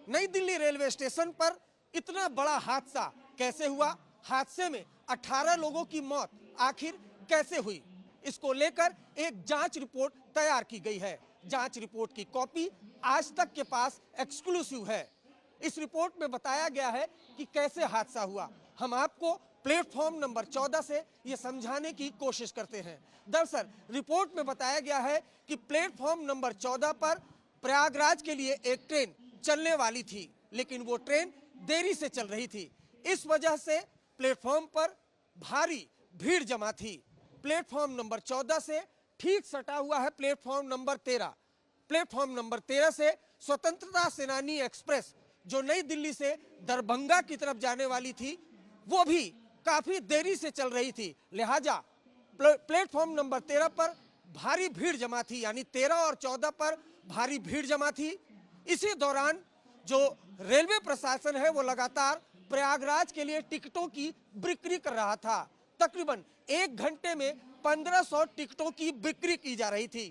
नई Delhi railway station पर इतना बड़ा हादसा कैसे हुआ? हादसे में 18 लोगों की मौत आखिर कैसे हुई? इसको लेकर एक जांच रिपोर्ट तैयार की गई है। जांच रिपोर्ट की कॉपी आज तक के पास एक्सक्लूसिव है। इस रिपोर्ट में बताया गया है कि कैसे हादसा हुआ। हम आपको प्लेटफॉर्म नंबर 14 से ये समझाने की कोशिश करते हैं। दरअसल रिपोर्ट में बताया गया है कि प्लेटफॉर्म नंबर 14 पर प्रयागराज के लिए एक ट्रेन चलने वाली थी, लेकिन वो ट्रेन देरी से चल रही थी। इस वजह से प्लेटफॉर्म पर भारी भीड़ जमा थी। प्लेटफॉर्म नंबर 14 से ठीक सटा हुआ है प्लेटफॉर्म नंबर 13। प्लेटफॉर्म नंबर 13 से स्वतंत्रता सेनानी एक्सप्रेस जो नई दिल्ली से दरभंगा की तरफ जाने वाली थी, वो भी काफी देरी से चल रही थी। लिहाजा प्लेटफॉर्म नंबर 13 पर भारी भीड़ जमा थी, यानी 13 और 14 पर भारी भीड़ जमा थी। इसी दौरान जो रेलवे प्रशासन है वो लगातार प्रयागराज के लिए टिकटों की बिक्री कर रहा था। तकरीबन 1 घंटे में 1500 टिकटों की बिक्री की जा रही थी।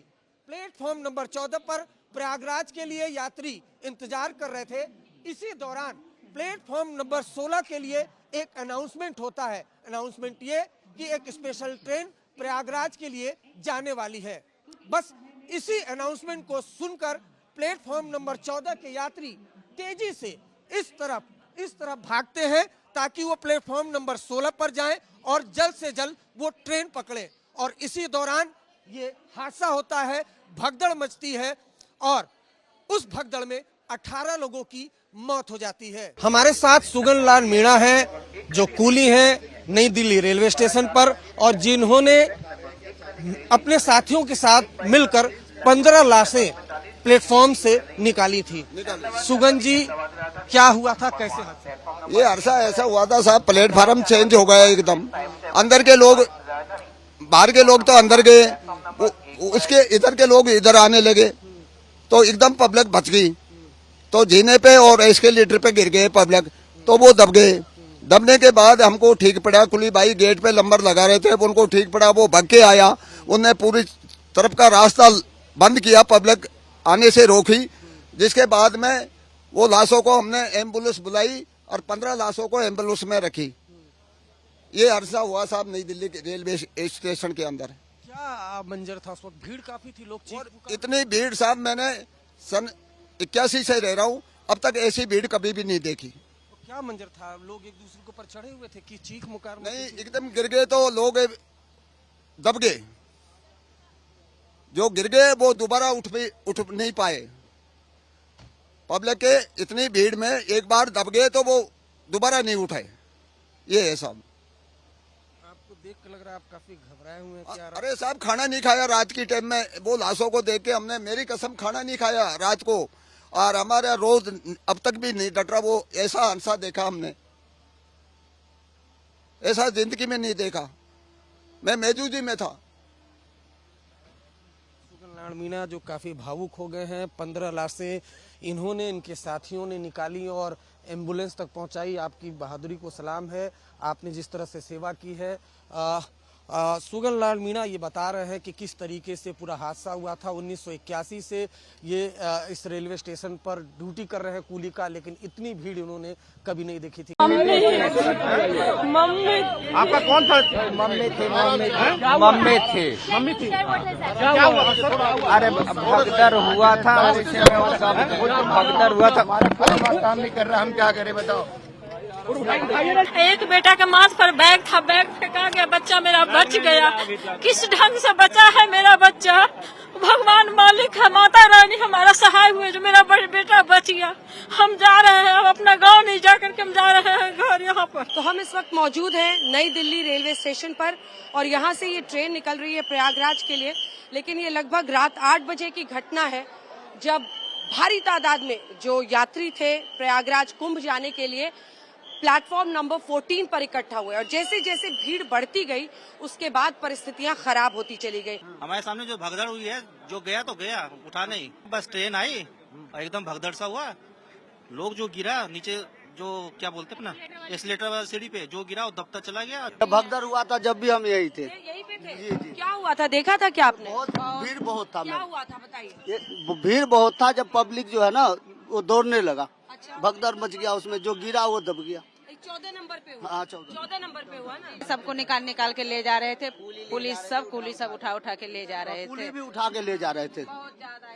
प्लेटफॉर्म नंबर 14 पर प्रयागराज के लिए यात्री इंतजार कर रहे थे। इसी दौरान प्लेटफॉर्म नंबर 16 के लिए एक अनाउंसमेंट होता है। अनाउंसमेंट ये कि एक स्पेशल ट्रेन प्रयागराज के लिए जाने वाली है। बस इसी अनाउंसमेंट को सुनकर प्लेटफॉर्म नंबर 14 के यात्री तेजी से इस तरफ भागते हैं ताकि वो प्लेटफॉर्म नंबर 16 पर जाएं और जल्द से जल्द वो ट्रेन पकड़े। और इसी दौरान ये हादसा होता है, भगदड़ मचती है और उस भगदड़ में 18 लोगों की मौत हो जाती है। हमारे साथ सुगन लाल मीणा हैं जो कूली हैं नई दिल्ली रेलवे स्टेशन पर और जिन्होंने अपने साथियों के साथ मिलकर 15 लाशें प्लेटफॉर्म से निकाली थी। सुगन जी, क्या हुआ था, कैसे हादसा? ये हादसा ऐसा हुआ था साहब, प्लेटफार्म चेंज हो गया एकदम। अंदर के लोग, बाहर के लोग तो अंदर गए, उसके इधर के लोग इधर आने लगे, तो एकदम पब्लिक बच गई। तो जीने पे और एस्केलेटर पे गिर गए पब्लिक, तो वो दब गए। दबने के बाद हमको ठीक पड़ा, कुली भाई गेट पे नंबर लगा रहे थे, उनको ठीक पड़ा, वो भाग के आया। उनने पूरी तरफ का रास्ता बंद किया, पब्लिक आने से रोकी। जिसके बाद में वो लाशों को हमने एम्बुलेंस बुलाई और 15 लाशों को एम्बुलेंस में रखी। ये हादसा हुआ साहब नई दिल्ली के रेलवे स्टेशन के अंदर। क्या मंजर था उस वक्त? भीड़ काफी थी, लोग इतनी भीड़ साहब, मैंने सन 81 से रह रहा हूँ, अब तक ऐसी भीड़ कभी भी नहीं देखी। तो क्या मंजर था? लोग एक दूसरे के ऊपर चढ़े हुए थे कि चीख मुकार? नहीं, एकदम गिर गए तो लोग दब गए। जो गिर गए वो दोबारा उठ नहीं पाए। पब्लिक के इतनी भीड़ में एक बार दब गए तो वो दोबारा नहीं उठाए। ये है साहब। आपको देख कर लग रहा है आप काफी घबराए हुए हैं। क्या? अरे साहब, खाना नहीं खाया रात की टाइम में। वो लाशों को देख के हमने, मेरी कसम, खाना नहीं खाया रात को। और हमारा रोज अब तक भी नहीं डट रहा। वो ऐसा हादसा देखा हमने, ऐसा जिंदगी में नहीं देखा। मैं मौजूदी में था। सुगन लाल मीणा जो काफी भावुक हो गए हैं। 15 लाशें इन्होंने, इनके साथियों ने निकाली और एम्बुलेंस तक पहुंचाई। आपकी बहादुरी को सलाम है, आपने जिस तरह से सेवा की है। सुगन लाल मीणा ये बता रहे हैं कि किस तरीके से पूरा हादसा हुआ था। 1981 से ये इस रेलवे स्टेशन पर ड्यूटी कर रहे हैं कूली का, लेकिन इतनी भीड़ उन्होंने कभी नहीं देखी थी। मम्मी आपका कौन था? मम्मी थी। मम्मी थी। क्या हुआ? अरे भगदड़ हुआ था, भगदड़ हुआ था। हमारा काम नहीं कर रहा, हम क्या करें बताओ। एक बेटा के माथ पर बैग था, बैग फेंका गया, बच्चा मेरा बच गया। किस ढंग से बचा है मेरा बच्चा? भगवान मालिक है, माता रानी हमारा सहाय हुए जो मेरा बेटा बच गया। हम जा रहे हैं, हम अपना गांव नहीं जा करके हम जा रहे हैं घर यहाँ पर। तो हम इस वक्त मौजूद हैं नई दिल्ली रेलवे स्टेशन पर और यहाँ से ये ट्रेन निकल रही है प्रयागराज के लिए। लेकिन ये लगभग रात 8 बजे की घटना है, जब भारी तादाद में जो यात्री थे प्रयागराज कुंभ जाने के लिए प्लेटफॉर्म नंबर 14 पर इकट्ठा हुए। और जैसे जैसे भीड़ बढ़ती गई उसके बाद परिस्थितियां खराब होती चली गई। हमारे सामने जो भगदड़ हुई है, जो गया तो गया, उठा नहीं। बस ट्रेन आई और एकदम भगदड़ सा हुआ। लोग जो गिरा नीचे, जो क्या बोलते अपना एस्केलेटर वाला सीढ़ी पे जो गिरा वो दबता चला गया। भगदड़ हुआ था जब भी हम यही थे। यही पे थे? जी। क्या हुआ था, देखा था क्या आपने? भीड़ बहुत था। क्या हुआ था बताइए। भीड़ बहुत था, जब पब्लिक जो है ना वो दौड़ने लगा। भगदड़ मच गया उसमें, जो गिरा वो दब गया। 14 नंबर पे हुआ। हाँ 14 नंबर पे हुआ ना। सबको निकाल के ले जा रहे थे, पुलिस सब उठा के ले जा रहे कुली थे। भी उठा के ले जा रहे थे, बहुत ज्यादा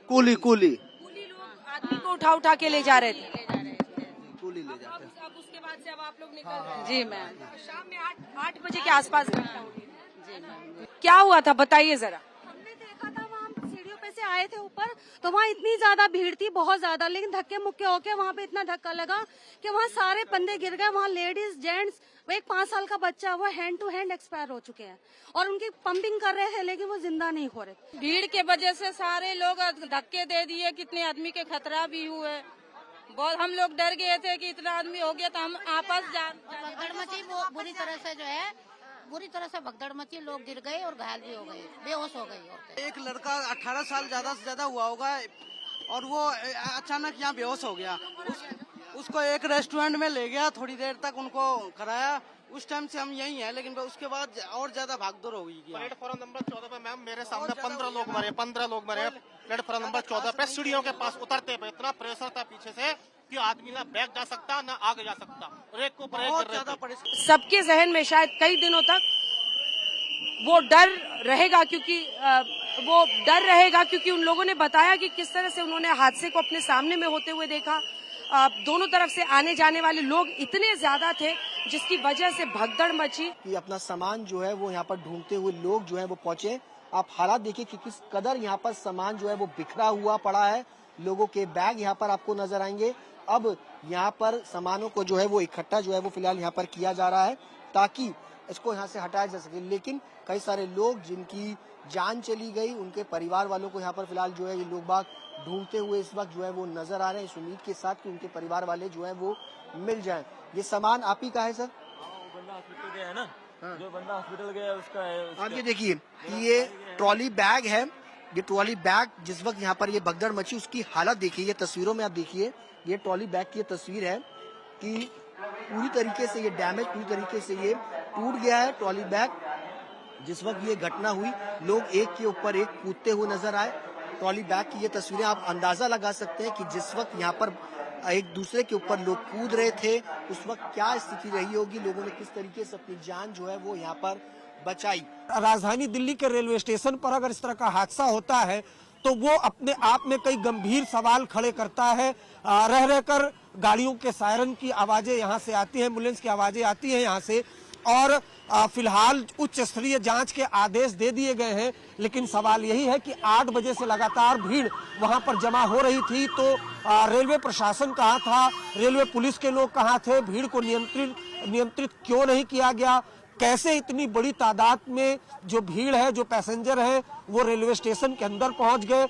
कुली लोग आदमी को उठा के ले जा रहे थे। कुली ले जाते हैं। अब उसके बाद से अब आप लोग निकल रहे हैं। जी मैम। शाम में 8 बजे के आसपास घटना हुई। जी मैम। क्या हुआ था बताइए जरा। हमने देखा था वहाँ सीढ़ियों पे से आए थे ऊपर, तो वहाँ इतनी ज्यादा भीड़ थी, बहुत ज्यादा, लेकिन धक्के मुक्के होके वहाँ पे इतना धक्का लगा कि वहाँ सारे बंदे गिर गए। वहाँ लेडीज जेंट्स, वो एक 5 साल का बच्चा वो हैंड टू हैंड एक्सपायर हो चुके हैं और उनकी पंपिंग कर रहे थे लेकिन वो जिंदा नहीं हो रहे। भीड़ के वजह से सारे लोग धक्के दे दिए, कितने आदमी के खतरा भी हुए। बहुत हम लोग डर गए थे कि इतना आदमी हो गया, तो हम आपस भगदड़ मची, वो बुरी तरह से जो है बुरी तरह से भगदड़ मची, लोग गिर गए और घायल भी हो गए, बेहोश हो गई औरतें। एक लड़का 18 साल ज्यादा से ज्यादा हुआ होगा और वो अचानक यहाँ बेहोश हो गया। उसको एक रेस्टोरेंट में ले गया, थोड़ी देर तक उनको कराया, उस टाइम से हम यही हैं, लेकिन उसके बाद और ज्यादा भागदौड़ हो गई। प्लेटफॉर्म नंबर 14 पे मैम मेरे सामने 15 लोग मरे। प्लेटफॉर्म नंबर 14 पे सीढ़ियों के पास उतरते पे इतना प्रेशर था पीछे से कि आदमी ना बैक जा सकता ना आगे जा सकता, ब्रेक को ब्रेक कर रहे थे। सबके जहन में शायद कई दिनों तक वो डर रहेगा, क्योंकि उन लोगों ने बताया कि किस तरह से उन्होंने हादसे को अपने सामने में होते हुए देखा। दोनों तरफ से आने जाने वाले लोग इतने ज्यादा थे जिसकी वजह से भगदड़ मची। कि अपना सामान जो है वो यहाँ पर ढूंढते हुए लोग जो है वो पहुंचे। आप हालात देखिए कि किस कदर यहाँ पर सामान जो है वो बिखरा हुआ पड़ा है। लोगों के बैग यहाँ पर आपको नजर आएंगे। अब यहाँ पर सामानों को जो है वो इकट्ठा जो है वो फिलहाल यहाँ पर किया जा रहा है ताकि इसको यहाँ से हटाया जा सके। लेकिन कई सारे लोग जिनकी जान चली गई, उनके परिवार वालों को यहाँ पर फिलहाल जो है ये लोग बाग ढूंढते हुए इस वक्त जो है वो नजर आ रहे हैं, इस उम्मीद के साथ कि उनके परिवार वाले जो है वो मिल जाएं। ये सामान आप ही का है सर? बंदा हॉस्पिटल गया है ना, जो बंदा हॉस्पिटल गया उसका है। आप ये देखिए कि ये ट्रॉली बैग है, ये ट्रॉली बैग जिस वक्त यहाँ पर ये भगदड़ मची उसकी हालत देखिए। ये तस्वीरों में आप देखिए, ये ट्रॉली बैग की तस्वीर है कि पूरी तरीके से ये डैमेज, पूरी तरीके से ये टूट गया है ट्रॉली बैग। जिस वक्त ये घटना हुई लोग एक के ऊपर एक कूदते हुए नजर आए। ट्रॉली बैग की ये तस्वीरें आप अंदाजा लगा सकते हैं कि जिस वक्त यहाँ पर एक दूसरे के ऊपर लोग कूद रहे थे उस वक्त क्या स्थिति रही होगी, लोगों ने किस तरीके से अपनी जान जो है वो यहाँ पर बचाई। राजधानी दिल्ली के रेलवे स्टेशन पर अगर इस तरह का हादसा होता है तो वो अपने आप में कई गंभीर सवाल खड़े करता है। रह रहकर गाड़ियों के सायरन की आवाजें यहाँ से आती हैं, एम्बुलेंस की आवाजें आती हैं यहाँ से, और फिलहाल उच्च स्तरीय जांच के आदेश दे दिए गए हैं। लेकिन सवाल यही है कि 8 बजे से लगातार भीड़ वहां पर जमा हो रही थी, तो रेलवे प्रशासन कहाँ था, रेलवे पुलिस के लोग कहाँ थे, भीड़ को नियंत्रित क्यों नहीं किया गया, कैसे इतनी बड़ी तादाद में जो भीड़ है, जो पैसेंजर है वो रेलवे स्टेशन के अंदर पहुंच गए,